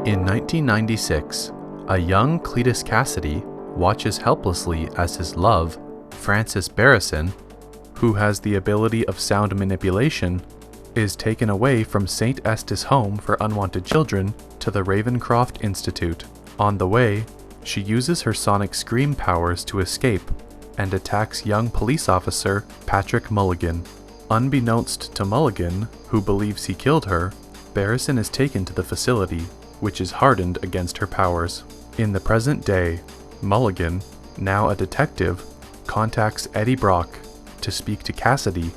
In 1996, a young Cletus Cassidy watches helplessly as his love, Francis Barrison, who has the ability of sound manipulation, is taken away from St. Estes Home for Unwanted Children to the Ravencroft Institute. On the way, she uses her sonic scream powers to escape and attacks young police officer Patrick Mulligan. Unbeknownst to Mulligan, who believes he killed her, Barrison is taken to the facility, which is hardened against her powers. In the present day, Mulligan, now a detective, contacts Eddie Brock to speak to Cassidy,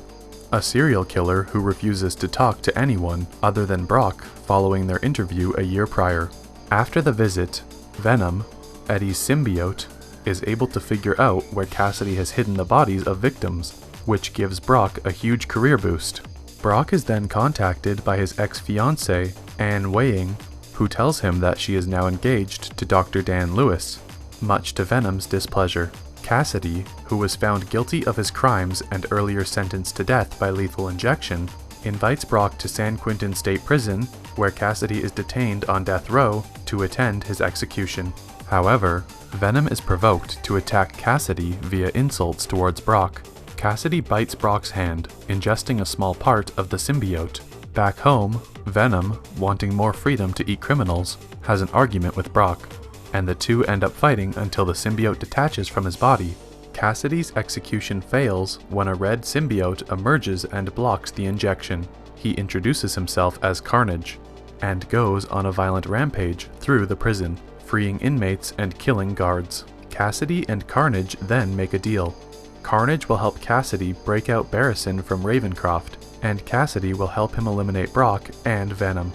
a serial killer who refuses to talk to anyone other than Brock following their interview a year prior. After the visit, Venom, Eddie's symbiote, is able to figure out where Cassidy has hidden the bodies of victims, which gives Brock a huge career boost. Brock is then contacted by his ex-fiancée, Anne Weying, who tells him that she is now engaged to Dr. Dan Lewis, much to Venom's displeasure. Cassidy, who was found guilty of his crimes and earlier sentenced to death by lethal injection, invites Brock to San Quentin State Prison, where Cassidy is detained on death row to attend his execution. However, Venom is provoked to attack Cassidy via insults towards Brock. Cassidy bites Brock's hand, ingesting a small part of the symbiote. Back home, Venom, wanting more freedom to eat criminals, has an argument with Brock, and the two end up fighting until the symbiote detaches from his body. Cassidy's execution fails when a red symbiote emerges and blocks the injection. He introduces himself as Carnage, and goes on a violent rampage through the prison, freeing inmates and killing guards. Cassidy and Carnage then make a deal. Carnage will help Cassidy break out Barrison from Ravencroft, and Cassidy will help him eliminate Brock and Venom.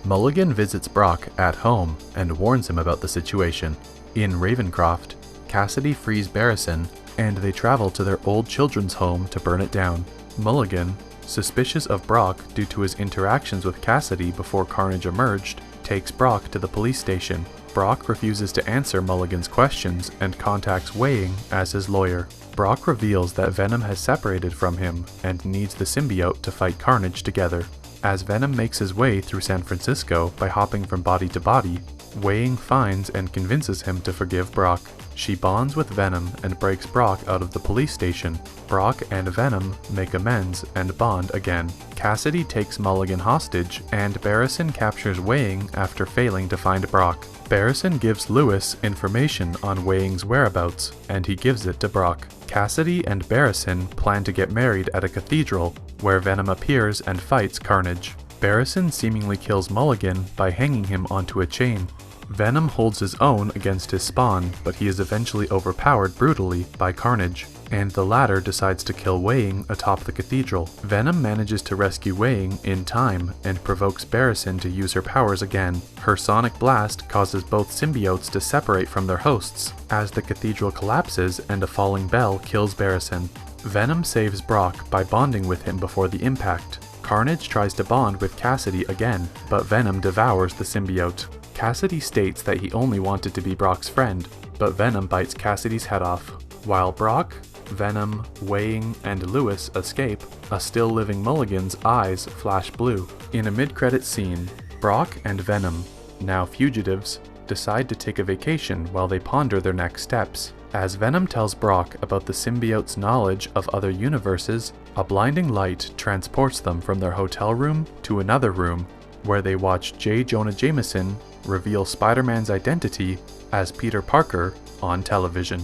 Mulligan visits Brock at home and warns him about the situation. In Ravencroft, Cassidy frees Barrison, and they travel to their old children's home to burn it down. Mulligan, suspicious of Brock due to his interactions with Cassidy before Carnage emerged, takes Brock to the police station. Brock refuses to answer Mulligan's questions and contacts Weying as his lawyer. Brock reveals that Venom has separated from him and needs the symbiote to fight Carnage together. As Venom makes his way through San Francisco by hopping from body to body, Weying finds and convinces him to forgive Brock. She bonds with Venom and breaks Brock out of the police station. Brock and Venom make amends and bond again. Cassidy takes Mulligan hostage, and Barrison captures Weying after failing to find Brock. Barrison gives Lewis information on Weying's whereabouts, and he gives it to Brock. Cassidy and Barrison plan to get married at a cathedral, where Venom appears and fights Carnage. Barrison seemingly kills Mulligan by hanging him onto a chain. Venom holds his own against his spawn, but he is eventually overpowered brutally by Carnage, and the latter decides to kill Weying atop the cathedral. Venom manages to rescue Weying in time and provokes Barrison to use her powers again. Her sonic blast causes both symbiotes to separate from their hosts, as the cathedral collapses and a falling bell kills Barrison. Venom saves Brock by bonding with him before the impact. Carnage tries to bond with Cassidy again, but Venom devours the symbiote. Cassidy states that he only wanted to be Brock's friend, but Venom bites Cassidy's head off. While Brock, Venom, Weying, and Lewis escape, a still-living Mulligan's eyes flash blue. In a mid-credit scene, Brock and Venom, now fugitives, decide to take a vacation while they ponder their next steps. As Venom tells Brock about the symbiote's knowledge of other universes, a blinding light transports them from their hotel room to another room, where they watch J. Jonah Jameson reveal Spider-Man's identity as Peter Parker on television.